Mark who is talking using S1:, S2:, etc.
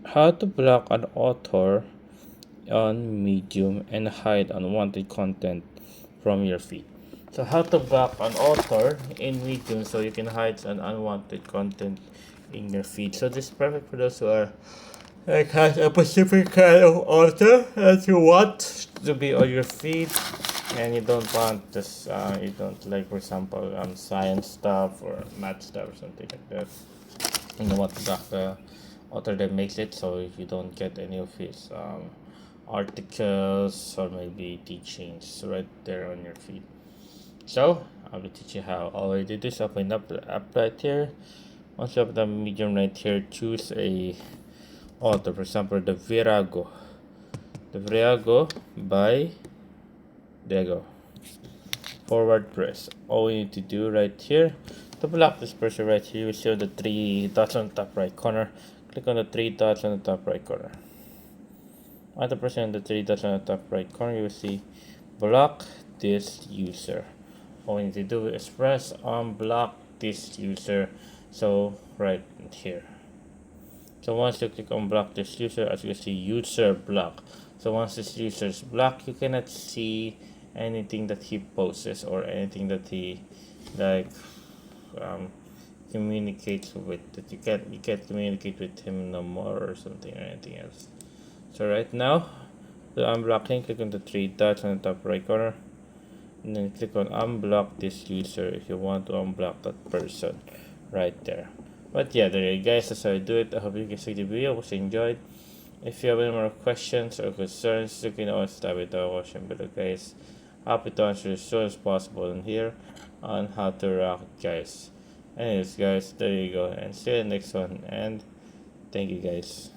S1: How to block an author on Medium and hide unwanted content from your feed. So how to block an author in Medium so you can hide an unwanted content in your feed. So this is perfect for those who are like has a specific kind of author that you want to be on your feed, and you don't want this you don't like, for example, science stuff or math stuff or something like that. You know what, the author that makes it so you don't get any of his articles or maybe teachings right there on your feed. So I will teach you how. All I did is open up the app right here. Once you have the medium right here, choose a author. For example, the Virago by Diego. Forward press. All we need to do right here to block this person right here, you see the three dots on the top right corner. Click on the three dots on the top right corner. After pressing the three dots on the top right corner, you will see block this user. All we need to do is press on block this user. So right here. So once you click on block this user, as you can see, user block. So once this user is blocked, you cannot see anything that he posts or anything that he like um, communicates with. That you can't communicate with him no more or something or anything else. So right now, the unblocking, click on the three dots on the top right corner, and then click on unblock this user if you want to unblock that person right there. But yeah, there you guys, that's how I do it. I hope you guys like the video, hope you enjoyed. If you have any more questions or concerns, you can always type it down question below, guys. Happy to answer as soon as possible in here on how to rock, guys. Anyways, guys, there you go, and see you in the next one, and thank you, guys.